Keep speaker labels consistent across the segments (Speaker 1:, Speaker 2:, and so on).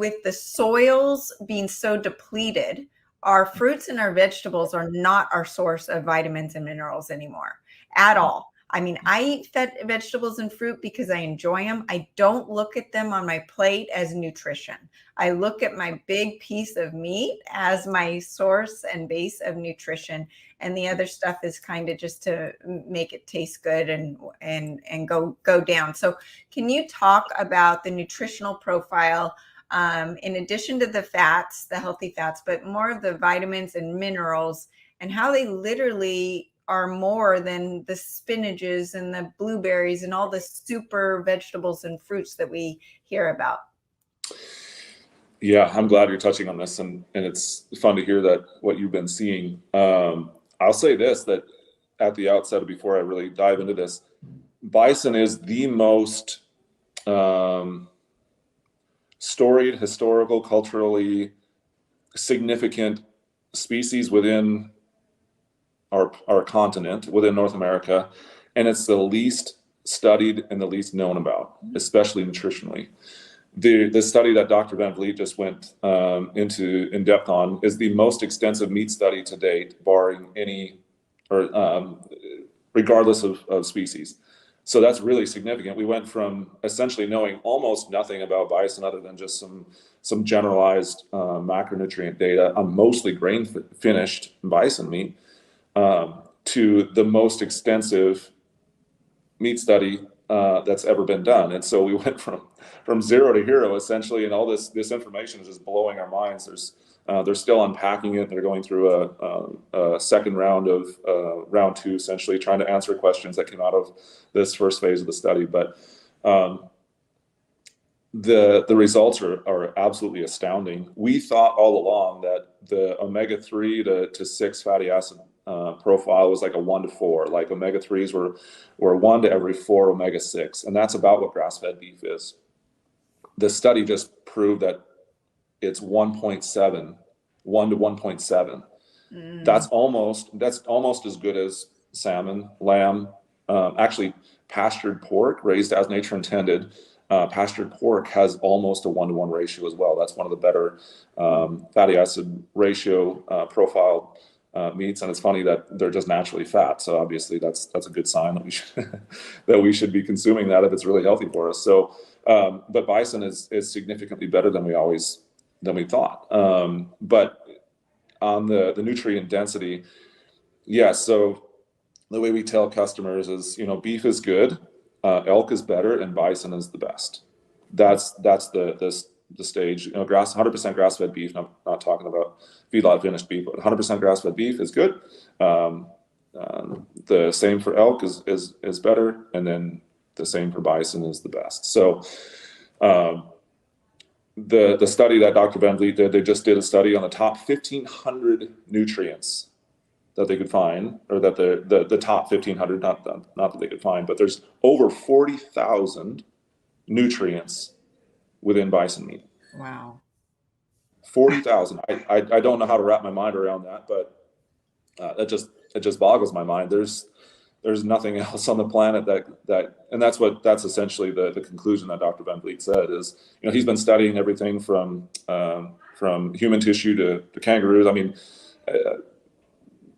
Speaker 1: with the soils being so depleted, our fruits and our vegetables are not our source of vitamins and minerals anymore at all. I mean, I eat vegetables and fruit because I enjoy them. I don't look at them on my plate as nutrition. I look at my big piece of meat as my source and base of nutrition. And the other stuff is kind of just to make it taste good and go down. So can you talk about the nutritional profile in addition to the fats, the healthy fats, but more of the vitamins and minerals and how they literally are more than the spinaches and the blueberries and all the super vegetables and fruits that we hear about?
Speaker 2: Yeah, I'm glad you're touching on this, and it's fun to hear that what you've been seeing. I'll say this, that at the outset, before I really dive into this, bison is the most storied, historical, culturally significant species within our continent, within North America, and it's the least studied and the least known about, especially nutritionally. The study that Dr. Van Vliet just went into in depth on is the most extensive meat study to date, barring any, or regardless of species. So that's really significant. We went from essentially knowing almost nothing about bison other than just some generalized macronutrient data on mostly grain finished bison meat, to the most extensive meat study that's ever been done. And so we went from zero to hero essentially, and all this information is just blowing our minds. They're still unpacking it. They're going through a second round of round two, essentially trying to answer questions that came out of this first phase of the study. But the results are absolutely astounding. We thought all along that the omega-3 to 6 fatty acid profile was like a 1 to 4. Like omega-3s were 1 to every 4 omega-6, and that's about what grass-fed beef is. The study just proved that it's 1.7, 1 to 1.7. That's almost as good as salmon, lamb, actually pastured pork raised as nature intended. Pastured pork has almost a 1-to-1 ratio as well. That's one of the better fatty acid ratio profile meats, and it's funny that they're just naturally fat. So obviously that's a good sign that we should that we should be consuming that if it's really healthy for us. So, but bison is significantly better than we thought. But on the nutrient density, yeah. So the way we tell customers is, beef is good, elk is better, and bison is the best. That's the stage. 100% grass-fed beef. Not talking about feedlot finished beef, but 100% grass-fed beef is good. The same for elk is better, and then the same for bison is the best. So the study that Dr. Van Vliet did, they just did a study on the top 1,500 nutrients that they could find, or that the top 1,500, not that they could find, but there's over 40,000 nutrients within bison meat.
Speaker 1: Wow.
Speaker 2: 40,000. I don't know how to wrap my mind around that, but it just boggles my mind. There's nothing else on the planet and that's essentially the conclusion that Dr. Van Vliet said is, he's been studying everything from human tissue to kangaroos. I mean,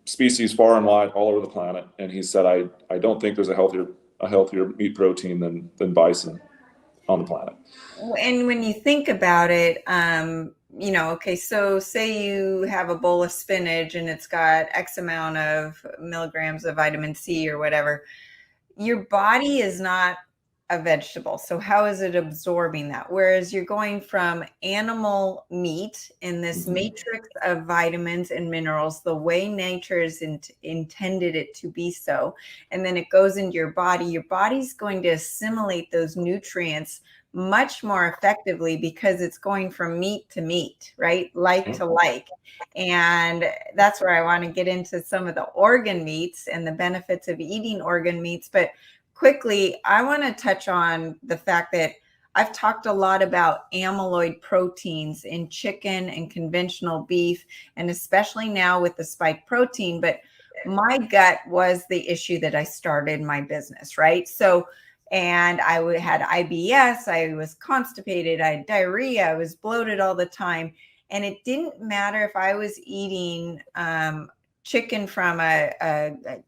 Speaker 2: species far and wide all over the planet. And he said, I don't think there's a healthier meat protein than bison on the planet.
Speaker 1: And when you think about it, okay, so say you have a bowl of spinach and it's got X amount of milligrams of vitamin C or whatever, your body is not a vegetable. So how is it absorbing that? Whereas you're going from animal meat in this matrix of vitamins and minerals, the way nature is intended it to be so, and then it goes into your body's going to assimilate those nutrients much more effectively because it's going from meat to meat, right? Like to like. And that's where I want to get into some of the organ meats and the benefits of eating organ meats. But quickly, I want to touch on the fact that I've talked a lot about amyloid proteins in chicken and conventional beef, and especially now with the spike protein. But my gut was the issue that I started my business, right? So and had IBS, I was constipated, I had diarrhea, I was bloated all the time. And it didn't matter if I was eating chicken from a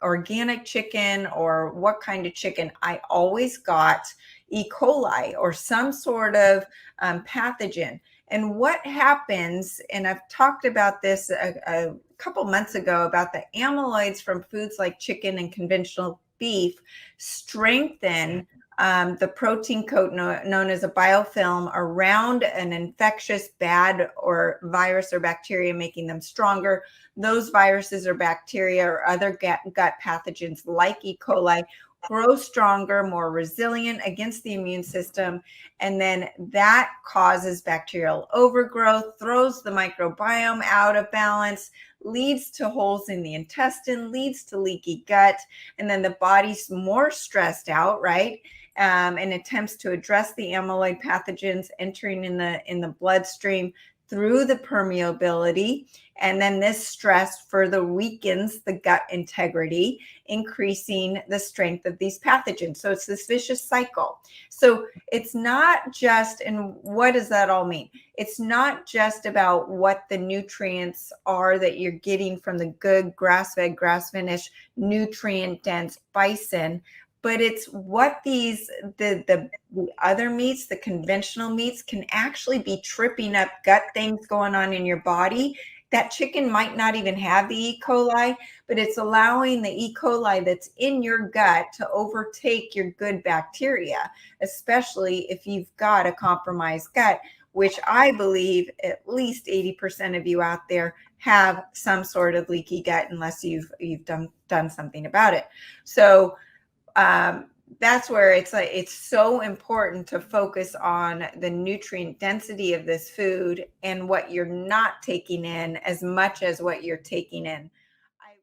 Speaker 1: organic chicken or what kind of chicken, I always got E. coli or some sort of pathogen. And what happens, and I've talked about this a couple months ago about the amyloids from foods like chicken and conventional beef strengthen the protein coat known as a biofilm around an infectious bad or virus or bacteria, making them stronger. Those viruses or bacteria or other gut pathogens like E. coli grow stronger, more resilient against the immune system. And then that causes bacterial overgrowth, throws the microbiome out of balance, leads to holes in the intestine, leads to leaky gut. And then the body's more stressed out, right? And attempts to address the amyloid pathogens entering in the bloodstream through the permeability. And then this stress further weakens the gut integrity, increasing the strength of these pathogens. So it's this vicious cycle. So it's not just, and what does that all mean? It's not just about what the nutrients are that you're getting from the good grass-fed, grass-finished, nutrient-dense bison, but it's what the other meats, the conventional meats, can actually be tripping up gut things going on in your body. That chicken might not even have the E. coli, but it's allowing the E. coli that's in your gut to overtake your good bacteria, especially if you've got a compromised gut, which I believe at least 80% of you out there have some sort of leaky gut unless you've done something about it. So that's where it's so important to focus on the nutrient density of this food and what you're not taking in as much as what you're taking in.